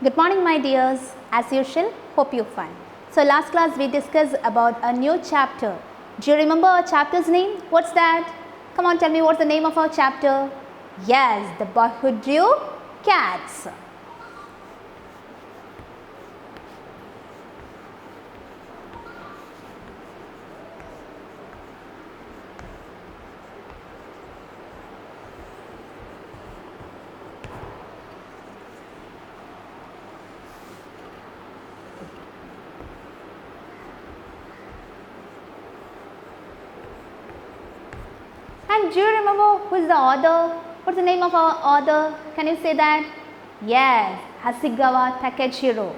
Good morning my dears. As usual, hope you're fine. So last class we discussed about a new chapter. Do you remember our chapter's name? What's that? Come on, tell me what's the name of our chapter? Yes, The Boy Who Drew Cats. And do you remember who is the author? What's the name of our author? Can you say that? Yes, Hasegawa Takechiro.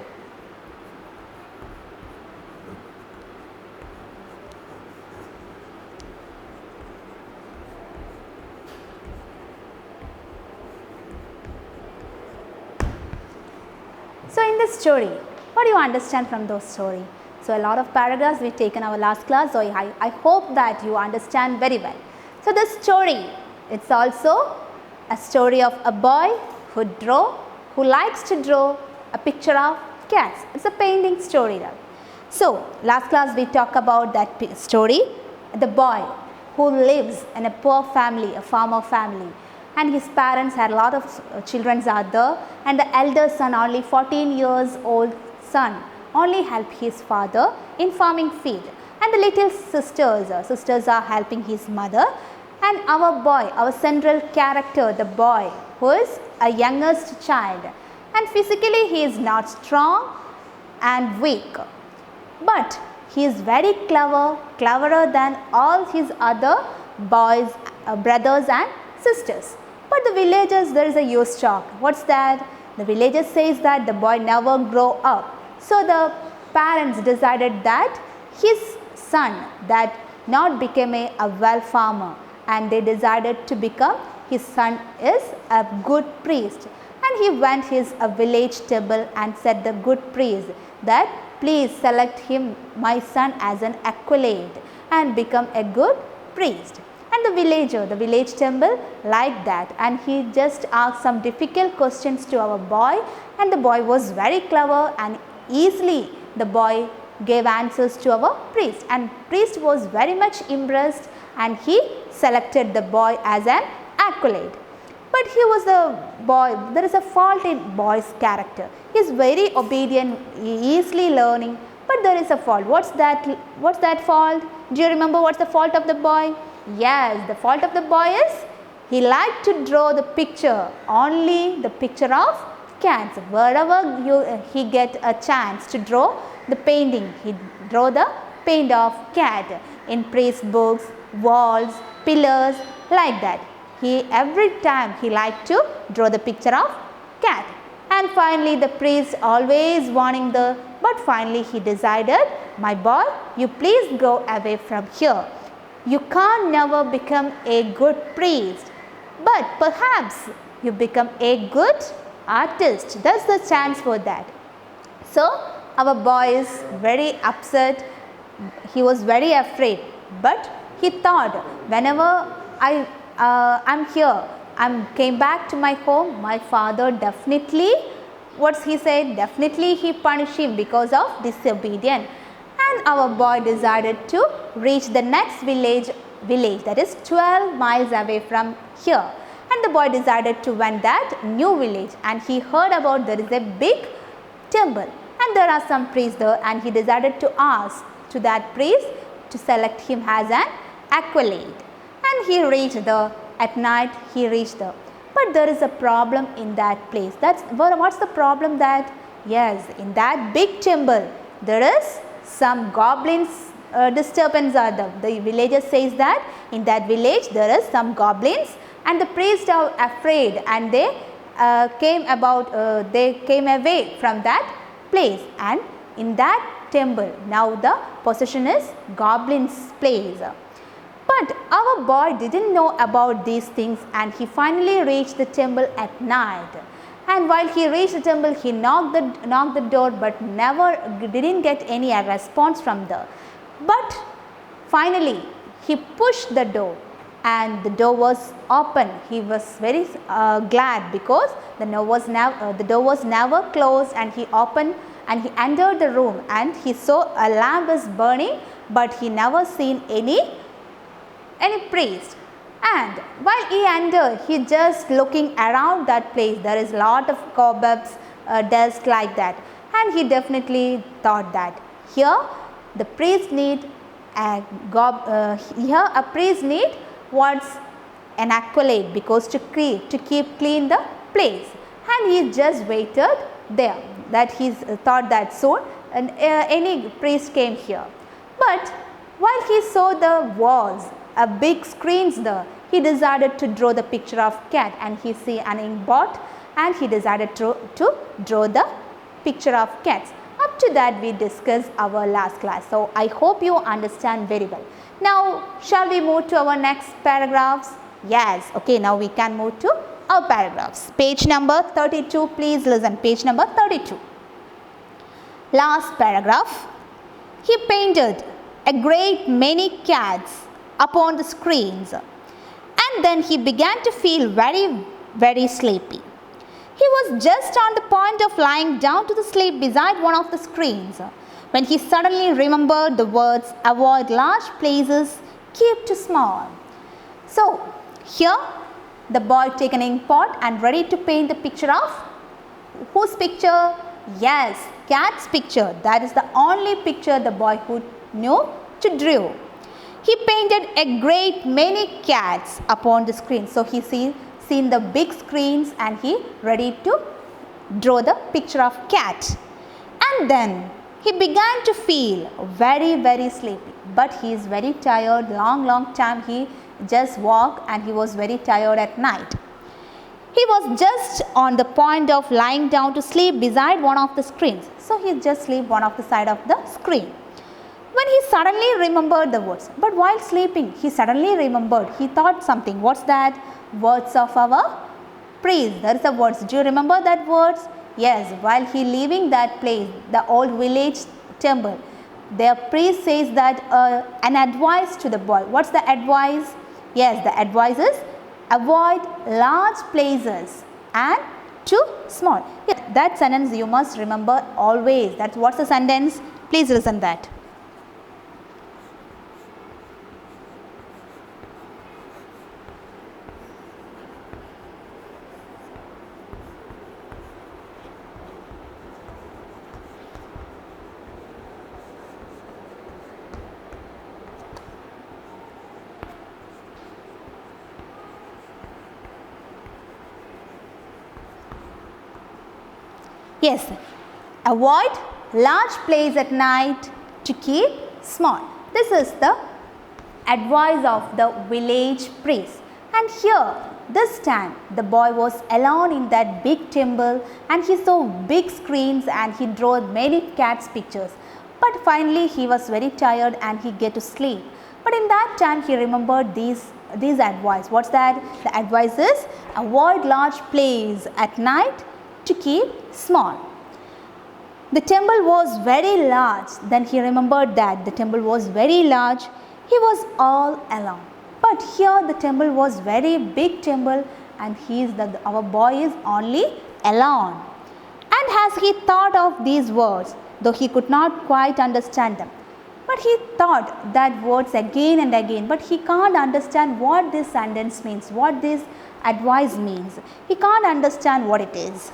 So in this story, what do you understand from those story? So a lot of paragraphs we've taken our last class, so I hope that you understand very well. So the story, it's also a story of a boy who likes to draw a picture of cats. It's a painting story. So last class we talked about that story, the boy who lives in a poor family, a farmer family, and his parents had a lot of children are there, and the elder son, only 14 years old son, only helped his father in farming field, and the little sisters are helping his mother. And our boy, our central character, the boy who is a youngest child, and physically he is not strong and weak, but he is very cleverer than all his other boys, brothers and sisters. But the villagers, there is a huge shock. What's that? The villagers says that the boy never grow up. So the parents decided that his son that not become a well farmer, and they decided to become his son is a good priest. And he went his village temple and said the good priest that please select him, my son, as an acolyte and become a good priest. And the village temple liked that, and he just asked some difficult questions to our boy, and the boy was very clever, and easily the boy gave answers to our priest, and priest was very much impressed, and he selected the boy as an acolyte. But he was the boy, there is a fault in boy's character. He is very obedient, easily learning, but there is a fault. What's that fault? Do you remember what's the fault of the boy? Yes, the fault of the boy is he liked to draw the picture, only the picture of cats. Wherever he get a chance to draw the painting, he draw the paint of cat in priest books, walls, pillars, like that. Every time he liked to draw the picture of cat. And finally the priest always warning but finally he decided, my boy, you please go away from here. You can't never become a good priest, but perhaps you become a good artist. That's the chance for that. So our boy is very upset. He was very afraid, but he thought, whenever I'm here, came back to my home, my father definitely, what's he said, definitely he punished him because of disobedience. And our boy decided to reach the next village that is 12 miles away from here. And the boy decided to went that new village, and he heard about there is a big temple and there are some priests there, and he decided to ask to that priest to select him as an acolyte. And he reached there, at night he reached there. But there is a problem in that place. What's the problem? That yes, in that big temple there is some goblins disturbance are there. The villager says that in that village there is some goblins, and the priests are afraid, and they came away from that place, and in that temple now the possession is goblins place. But our boy didn't know about these things, and he finally reached the temple at night. And while he reached the temple, he knocked the door, but didn't get any response from there. But finally he pushed the door, and the door was open. He was very glad because the door was never closed, and he opened and he entered the room and he saw a lamp is burning, but he never seen any priest. And while he entered, he just looking around that place. There is lot of cobwebs, dust like that, and he definitely thought that here the priest need what's an accolade, because to keep clean the place, and he just waited there. That he thought that soon and any priest came here. But while he saw the walls, a big screens there, he decided to draw the picture of cat, and he see an inkpot and he decided to draw the picture of cats. Up to that we discussed our last class. So I hope you understand very well. Now shall we move to our next paragraphs? Yes, okay, now we can move to our paragraphs. Page number 32, please listen, page number 32. Last paragraph. He painted a great many cats upon the screens, and then he began to feel very sleepy. He was just on the point of lying down to sleep beside one of the screens when he suddenly remembered the words, avoid large places, keep to small. So here the boy take an inkpot and ready to paint the picture of whose picture? Yes, cat's picture. That is the only picture the boy who knew to draw. He painted a great many cats upon the screen. So he seen the big screens and he ready to draw the picture of cat. And then he began to feel very sleepy. But he is very tired. Long time he just walked and he was very tired at night. He was just on the point of lying down to sleep beside one of the screens. So he just sleep one of the side of the screen. When he suddenly remembered the words, but while sleeping, he suddenly remembered, he thought something. What's that? Words of our priest. There is the words. Do you remember that words? Yes, while he leaving that place, the old village temple, their priest says that an advice to the boy. What's the advice? Yes, the advice is avoid large places and too small. Yes, that sentence you must remember always. That's what's the sentence? Please listen that. Yes, avoid large place at night to keep small. This is the advice of the village priest. And here, this time, the boy was alone in that big temple and he saw big screens and he drew many cats pictures. But finally, he was very tired and he get to sleep. But in that time, he remembered these advice. What's that? The advice is avoid large place at night to keep small. The temple was very large. Then he remembered that the temple was very large. He was all alone. But here the temple was very big temple and our boy is only alone. And as he thought of these words, though he could not quite understand them, but he thought that words again and again, but he can't understand what this sentence means, what this advice means. He can't understand what it is.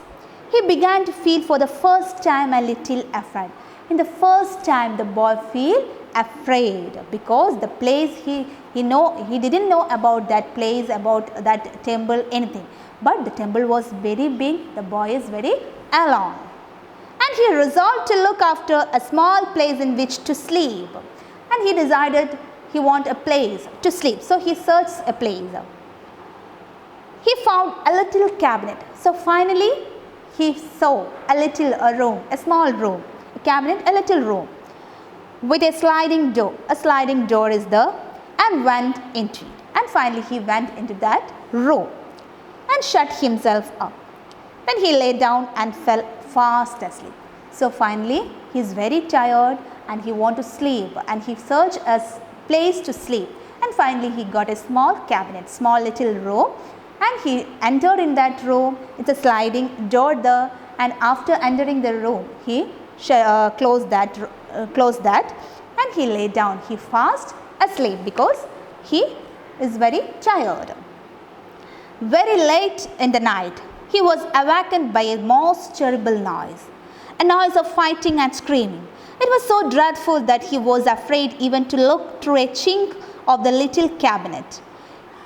He began to feel for the first time a little afraid. In the first time the boy feel afraid because the place he didn't know about that place, about that temple, anything. But the temple was very big, the boy is very alone. And he resolved to look after a small place in which to sleep. And he decided he want a place to sleep. So he searched a place. He found a little cabinet. So finally he saw a room, a small room, a cabinet, a little room with a sliding door. A sliding door is there and went into it. And finally he went into that room and shut himself up. Then he lay down and fell fast asleep. So finally he is very tired and he want to sleep and he searched a place to sleep. and finally he got a small cabinet, small little room, and he entered in that room. It's a sliding door there, and after entering the room he closed that and he lay down. He fast asleep because he is very tired. Very late in the night he was awakened by a most terrible noise, a noise of fighting and screaming. It was so dreadful that he was afraid even to look through a chink of the little cabinet.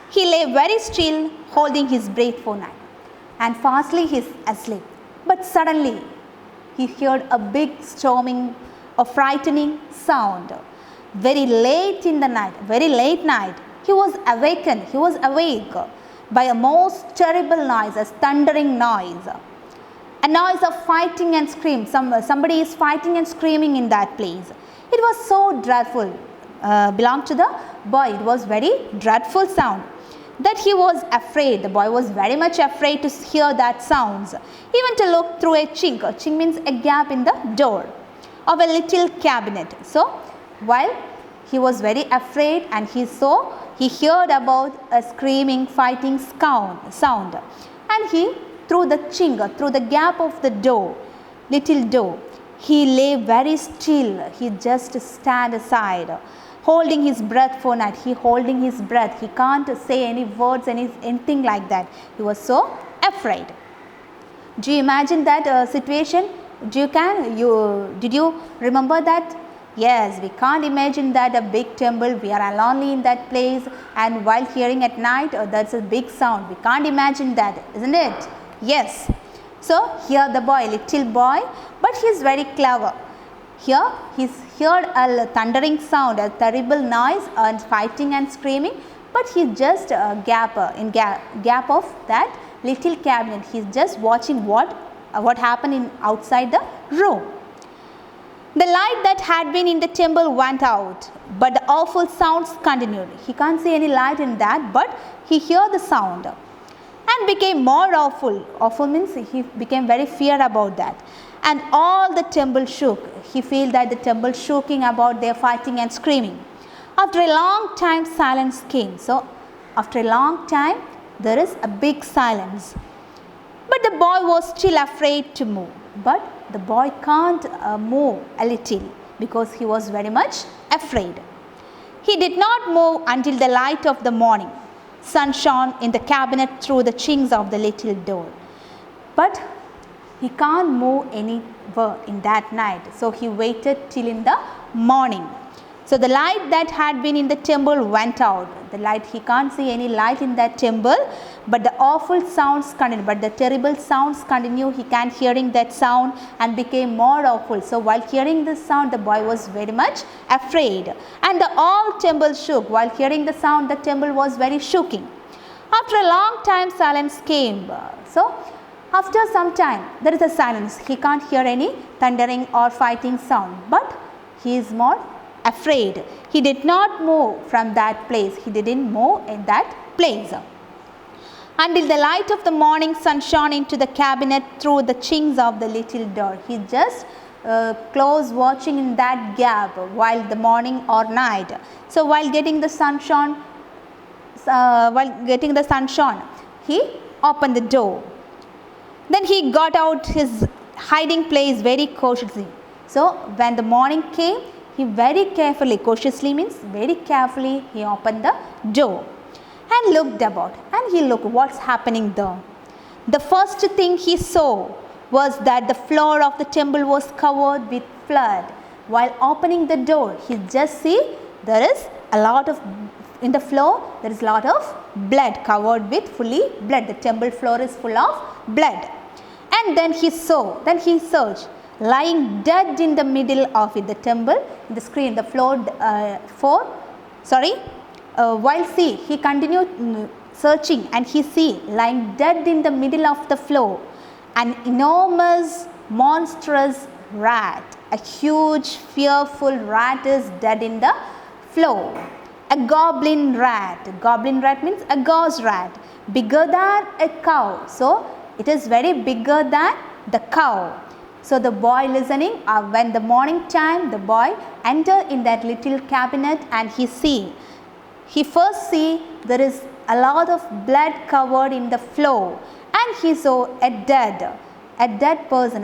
He lay very still, holding his breath for night, and fastly he is asleep. But suddenly he heard a big storming, a frightening sound. Very late in the night, very late night, he was awake by a most terrible noise, a thundering noise. A noise of fighting and scream. Somebody is fighting and screaming in that place. It was so dreadful. Belonged to the boy. It was very dreadful sound that he was afraid. The boy was very much afraid to hear that sounds. Even to look through a chink. A chink means a gap in the door of a little cabinet. So while he was very afraid and he heard about a screaming, fighting sound, and he through the chink, through the gap of the door, little door, he lay very still. He just stand aside, holding his breath for night. He holding his breath. He can't say any words, anything like that. He was so afraid. Do you imagine that situation? Did you remember that? Yes, we can't imagine that a big temple, we are alone in that place, and while hearing at night, that's a big sound. We can't imagine that, isn't it? Yes. So here the boy, little boy, but he is very clever. Here he heard a thundering sound, a terrible noise and fighting and screaming, but he just gap of that little cabinet. He is just watching what happened outside the room. The light that had been in the temple went out, but the awful sounds continued. He can't see any light in that, but he heard the sound and became more awful. Awful means he became very fear about that. And all the temple shook. He felt that the temple shaking about their fighting and screaming. After a long time, silence came. So after a long time, there is a big silence. But the boy was still afraid to move. But the boy can't move a little because he was very much afraid. He did not move until the light of the morning sun shone in the cabinet through the chinks of the little door. But he can't move anywhere in that night. So he waited till in the morning. So the light that had been in the temple went out. The light, he can't see any light in that temple, but the awful sounds continue, but the terrible sounds continue. He can't hearing that sound and became more awful. So while hearing this sound, the boy was very much afraid, and the all temple shook. While hearing the sound, the temple was very shaking. After a long time, silence came. So after some time, there is a silence. He can't hear any thundering or fighting sound, but he is more afraid. He did not move from that place. He didn't move in that place until the light of the morning sun shone into the cabinet through the chinks of the little door. He just close watching in that gap while the morning or night. So while getting the sunshine, he opened the door. Then he got out his hiding place very cautiously. So when the morning came, he very carefully, cautiously means very carefully, he opened the door and looked about, and he looked what's happening there. The first thing he saw was that the floor of the temple was covered with blood. While opening the door, he just see there is a lot of, in the floor there is a lot of blood, covered with fully blood. The temple floor is full of blood. And then he searched, lying dead in the middle of it, the temple, the screen, the floor, while he continued searching, and he see lying dead in the middle of the floor an enormous monstrous rat. A huge fearful rat is dead in the floor. A goblin rat means a ghost rat, bigger than a cow. So it is very bigger than the cow. So the boy listening, when the morning time, the boy enter in that little cabinet and he see he first see there is a lot of blood covered in the floor, and he saw a dead person.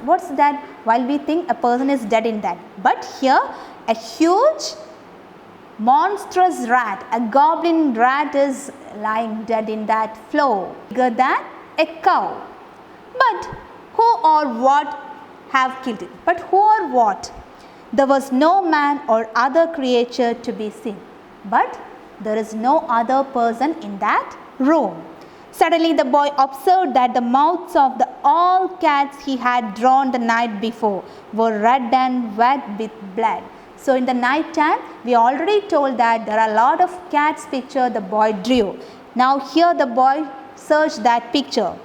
What's that? While we think a person is dead in that, but here a huge monstrous rat, a goblin rat is lying dead in that floor, bigger than a cow. But who or what have killed it? But who or what? There was no man or other creature to be seen, but there is no other person in that room. Suddenly the boy observed that the mouths of all cats he had drawn the night before were red and wet with blood. So in the night time, we already told that there are a lot of cats picture the boy drew. Now here the boy searched that picture.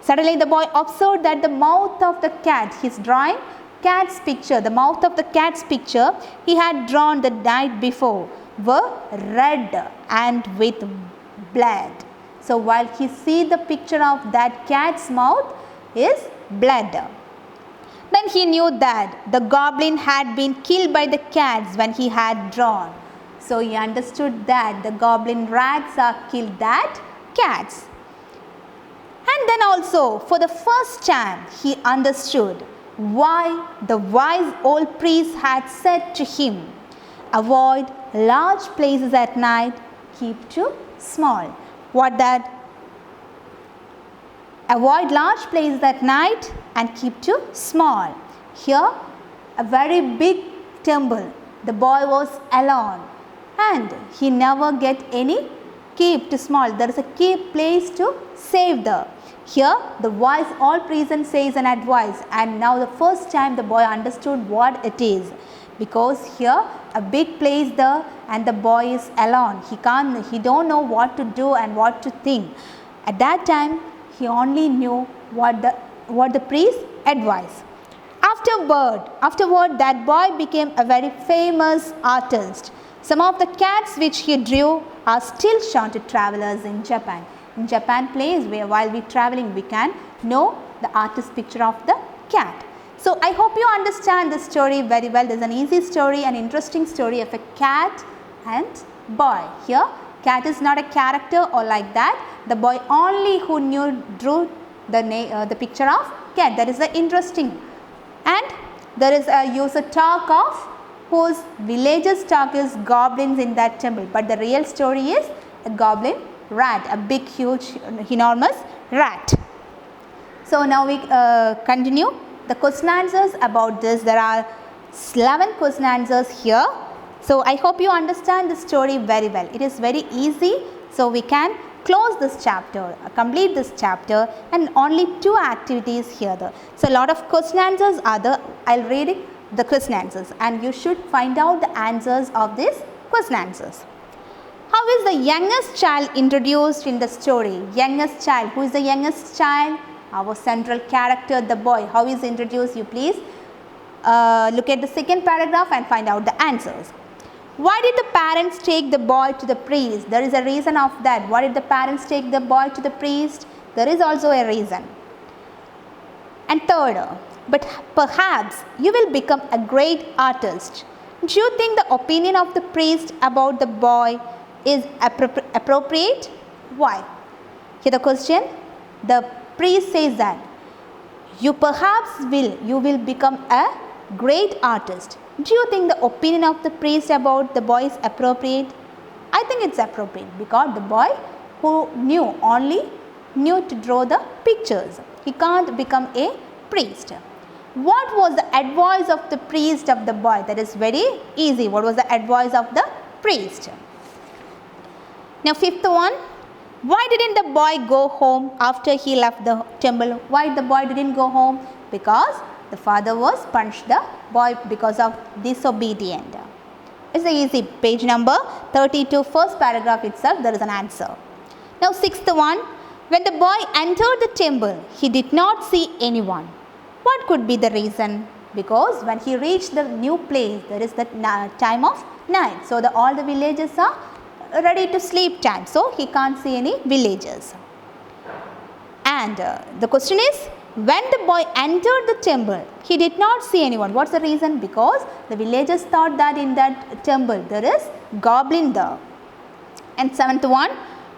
Suddenly the boy observed that the mouth of the cat, he is drawing cat's picture, the mouth of the cat's picture he had drawn the night before were red and with blood. So while he see the picture of that cat's mouth is blood. Then he knew that the goblin had been killed by the cats when he had drawn. So he understood that the goblin rats are killed that cats. And then also for the first time he understood why the wise old priest had said to him, avoid large places at night, keep to small. What that? Avoid large places at night and keep to small. Here a very big temple. The boy was alone and he never get any keep to small. There is a key place to save the. Here the wise old priest says an advice, and now the first time the boy understood what it is, because here a big place there and the boy is alone. He don't know what to do and what to think. At that time he only knew what the priest advised. Afterward that boy became a very famous artist. Some of the cats which he drew are still shown to travelers in Japan. In Japan place where while we traveling we can know the artist's picture of the cat. So I hope you understand this story very well. There is an easy story, an interesting story of a cat and boy. Here cat is not a character or like that. The boy only who drew the picture of cat. That is the interesting. And there is a user talk of whose villagers talk is goblins in that temple. But the real story is a goblin rat, a big huge enormous rat. So now we continue the question answers about this. There are 11 question answers here. So I hope you understand the story very well. It is very easy. So we can close this chapter, complete this chapter, and only 2 activities here. So a lot of question answers are there. I'll read it, the question answers, and you should find out the answers of these question answers. How is the youngest child introduced in the story? Youngest child. Who is the youngest child? Our central character, the boy. How is introduced? You please look at the second paragraph and find out the answers. Why did the parents take the boy to the priest? There is a reason of that. Why did the parents take the boy to the priest? There is also a reason. And third, but perhaps you will become a great artist. Do you think the opinion of the priest about the boy is appropriate? Why? Here the question, the priest says that you will become a great artist. Do you think the opinion of the priest about the boy is appropriate? I think it's appropriate, because the boy who only knew to draw the pictures. He can't become a priest. What was the advice of the priest of the boy? That is very easy. What was the advice of the priest? Now fifth one, why didn't the boy go home after he left the temple? Why the boy didn't go home? Because the father was punished the boy because of disobedience. It's easy. Page number 32, first paragraph itself, there is an answer. Now sixth one, when the boy entered the temple, he did not see anyone. What could be the reason? Because when he reached the new place, there is the time of night. So all the villagers are ready to sleep time. So he can't see any villagers. And the question is, when the boy entered the temple, he did not see anyone. What's the reason? Because the villagers thought that in that temple there is goblin there. And seventh one,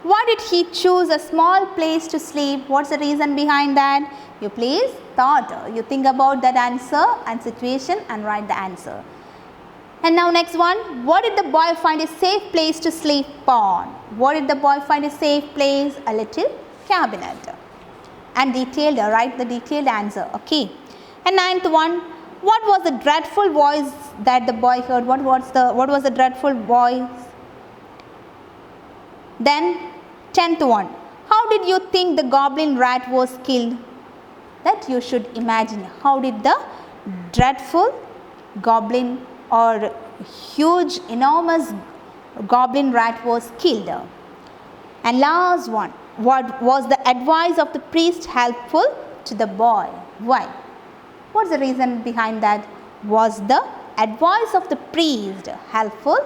why did he choose a small place to sleep? What's the reason behind that? You please thought, you think about that answer and situation and write the answer. And now next one, what did the boy find a safe place to sleep on? What did the boy find a safe place? A little cabinet. And detailed, write the detailed answer, okay. And ninth one, what was the dreadful voice that the boy heard? What was the dreadful voice? Then 10th one, how did you think the goblin rat was killed? That you should imagine, how did the dreadful goblin or huge enormous goblin rat was killed? And last one, what was the advice of the priest helpful to the boy? Why? What's the reason behind that? Was the advice of the priest helpful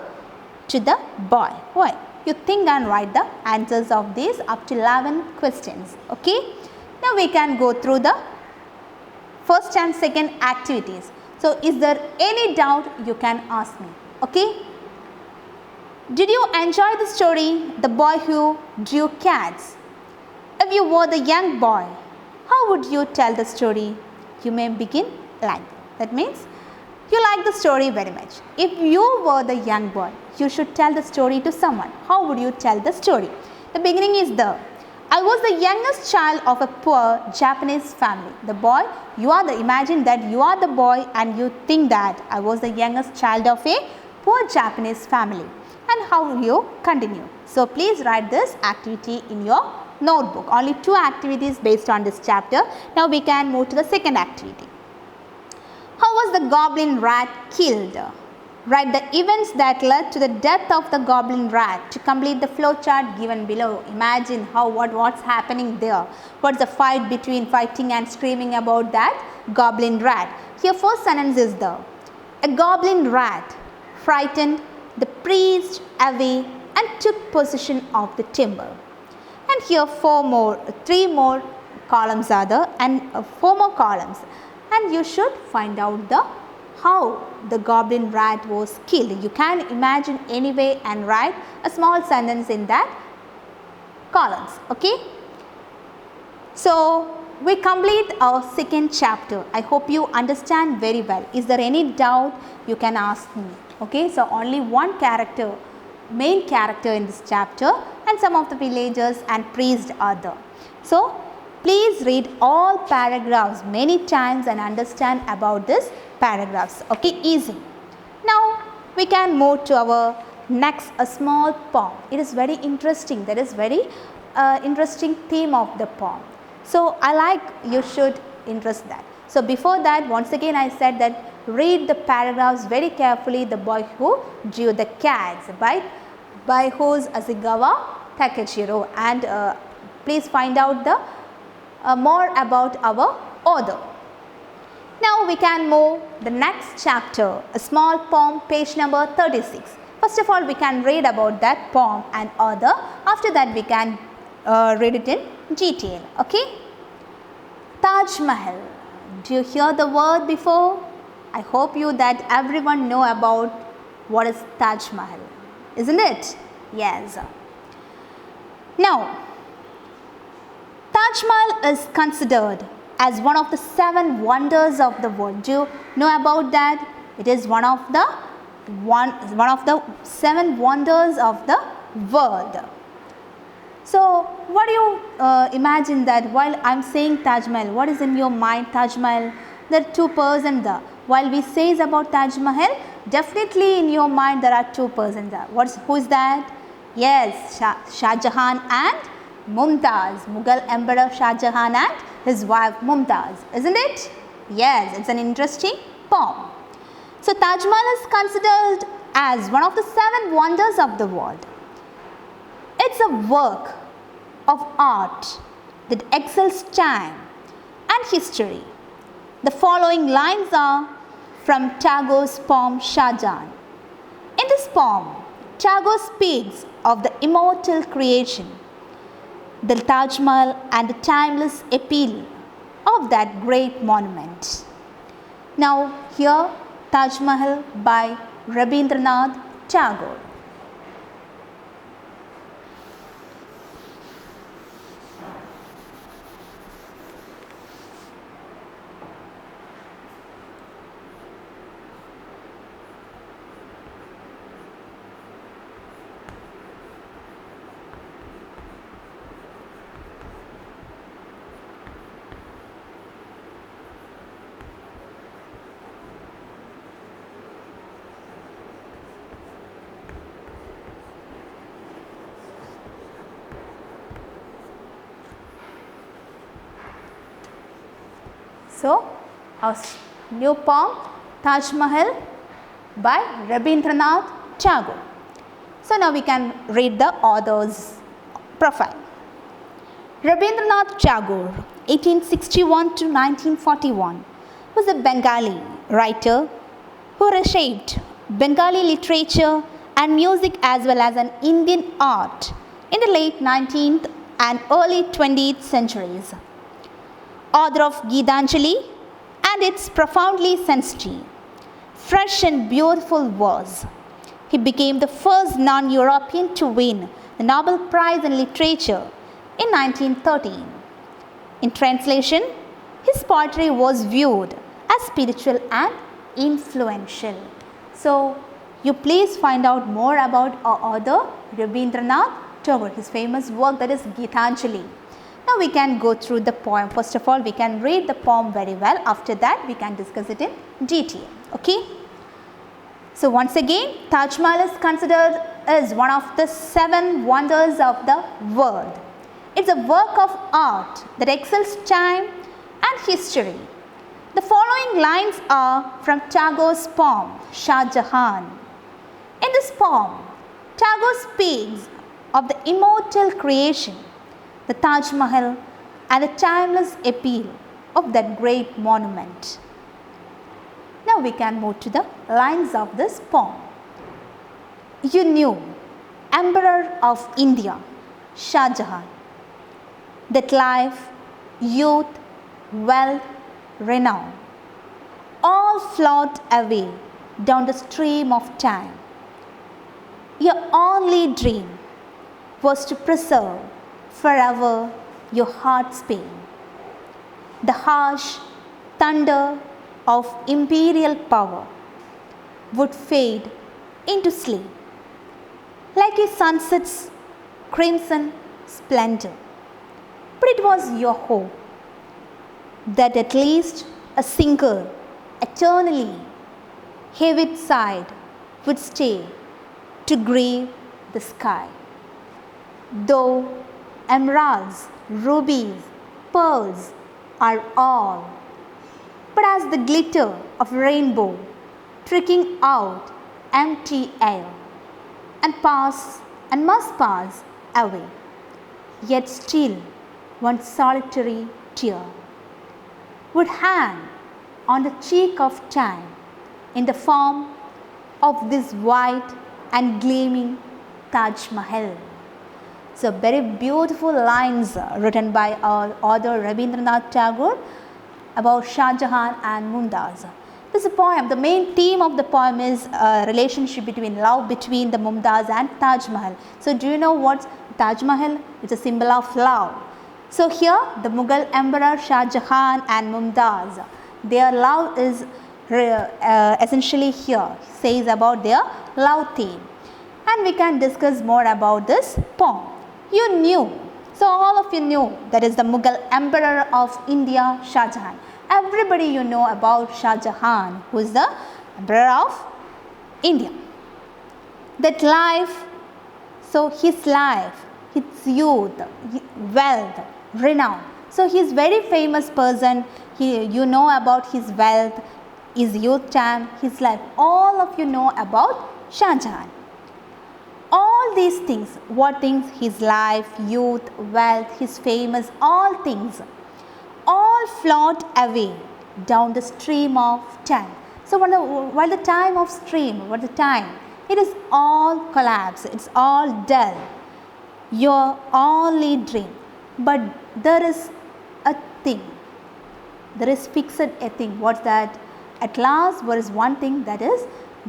to the boy? Why? You think and write the answers of these up to 11 questions. Okay. Now we can go through the first and second activities. So is there any doubt, you can ask me. Okay. Did you enjoy the story, The Boy Who Drew Cats? If you were the young boy, how would you tell the story? You may begin like that. Means you like the story very much. If you were the young boy, you should tell the story to someone. How would you tell the story? The beginning is I was the youngest child of a poor Japanese family. The boy, imagine that you are the boy and you think that I was the youngest child of a poor Japanese family. And how you continue. So please write this activity in your notebook. Only 2 activities based on this chapter. Now we can move to the second activity. How was the goblin rat killed? Write the events that led to the death of the goblin rat. To complete the flow chart given below, imagine what's happening there. What's the fighting and screaming about that goblin rat. Here first sentence is a goblin rat frightened the priest away and took possession of the timber. And here 3 more columns are there and 4 more columns. And you should find out how the goblin rat was killed. You can imagine anyway and write a small sentence in that columns. Okay. So we complete our second chapter. I hope you understand very well. Is there any doubt? You can ask me. Okay. So only one character, main character in this chapter, and some of the villagers and priests are there. So please read all paragraphs many times and understand about this paragraphs. Okay, easy. Now we can move to our next a small poem. It is very interesting. That is very interesting theme of the poem. So I like you should interest that. So before that, once again I said that read the paragraphs very carefully. The Boy Who Drew the Cats by whose Asigawa Takechiro, and please find out the more about our author. Now we can move the next chapter, a small poem, page number 36. First of all, we can read about that poem and author. After that, we can read it in detail. Okay. Taj Mahal. Do you hear the word before? I hope you that everyone know about what is Taj Mahal, isn't it? Yes. Now, Taj Mahal is considered as one of the 7 wonders of the world. Do you know about that? It is one of the 7 wonders of the world. So, what do you imagine that while I am saying Taj Mahal, what is in your mind? Taj Mahal, there are 2 persons there. While we say about Taj Mahal, definitely in your mind there are 2 persons there. Who is that? Yes, Shah Jahan and Mumtaz, Mughal Emperor Shah Jahan and his wife Mumtaz, isn't it? Yes, it's an interesting poem. So Taj Mahal is considered as one of the 7 wonders of the world. It's a work of art that excels time and history. The following lines are from Tagore's poem Shah Jahan. In this poem, Tagore speaks of the immortal creation, the Taj Mahal, and the timeless appeal of that great monument. Now here Taj Mahal by Rabindranath Tagore. So, our new poem Taj Mahal by Rabindranath Tagore. So, now we can read the author's profile. Rabindranath Tagore, 1861 to 1941, was a Bengali writer who reshaped Bengali literature and music as well as an Indian art in the late 19th and early 20th centuries. Author of Gitanjali and its profoundly sensitive, fresh and beautiful verse, he became the first non-European to win the Nobel Prize in Literature in 1913. In translation, his poetry was viewed as spiritual and influential. So, you please find out more about our author Rabindranath Tagore, his famous work, that is Gitanjali. Now we can go through the poem. First of all, we can read the poem very well. After that, we can discuss it in detail. Okay. So once again, Taj Mahal is considered as one of the 7 wonders of the world. It's a work of art that excels time and history. The following lines are from Tagore's poem Shah Jahan. In this poem, Tagore speaks of the immortal creation, the Taj Mahal, and the timeless appeal of that great monument. Now we can move to the lines of this poem. You knew, Emperor of India, Shah Jahan, that life, youth, wealth, renown, all flowed away down the stream of time. Your only dream was to preserve forever your heart's pain. The harsh thunder of imperial power would fade into sleep like a sunset's crimson splendor. But it was your hope that at least a single, eternally heavy side would stay to grieve the sky. Though emeralds, rubies, pearls are all, but as the glitter of rainbow trickling out empty air and must pass away, yet still one solitary tear would hang on the cheek of time in the form of this white and gleaming Taj Mahal. So, very beautiful lines written by our author Rabindranath Tagore about Shah Jahan and Mumtaz. This is a poem. The main theme of the poem is a relationship between love between the Mumtaz and Taj Mahal. So, do you know what Taj Mahal? It's a symbol of love. So, here the Mughal Emperor Shah Jahan and Mumtaz, their love is essentially here, says about their love theme. And we can discuss more about this poem. You knew, so all of you knew, that is the Mughal Emperor of India, Shah Jahan. Everybody you know about Shah Jahan, who is the Emperor of India. That life, so his life, his youth, wealth, renown. So he is very famous person. You know about his wealth, his youth time, his life. All of you know about Shah Jahan. All these things, what things? His life, youth, wealth, his famous, all things, all flowed away down the stream of time. So, while the time of stream, what the time? It is all collapse, it's all dull. Your only dream. But there is a thing, there is fixed a thing. What's that? At last, there is one thing, that is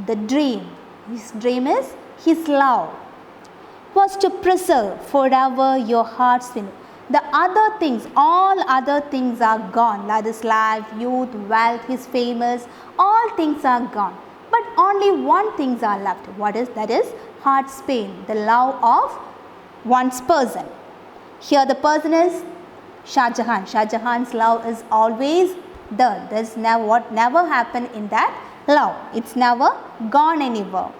the dream. His dream is his love was to preserve forever your heart's sin. The other things, all other things are gone. That is life, youth, wealth, his famous, all things are gone. But only one thing are left. What is that? Is heart's pain, the love of one's person. Here the person is Shah Jahan. Shah Jahan's love is always there. There's what never happened in that love. It's never gone anywhere.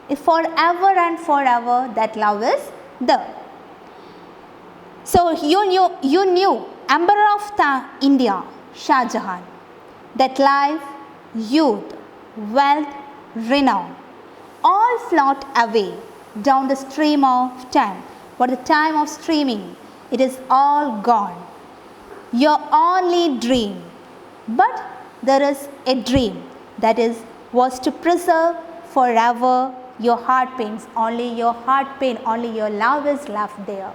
If forever and forever that love is there. So you knew Emperor of India, Shah Jahan. that life, youth, wealth, renown, all float away down the stream of time. What the time of streaming, it is all gone. Your only dream, but there is a dream that was to preserve forever your heart pains, only your heart pain, only your love is left there.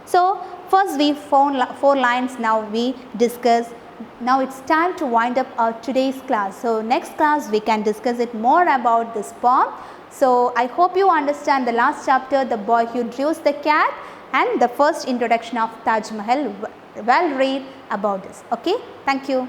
So first we found 4 lines, now we discuss. Now it's time to wind up our today's class. So next class we can discuss it more about this poem. So I hope you understand the last chapter, The Boy Who Drew the Cat, and the first introduction of Taj Mahal. Well read about this. Okay, thank you.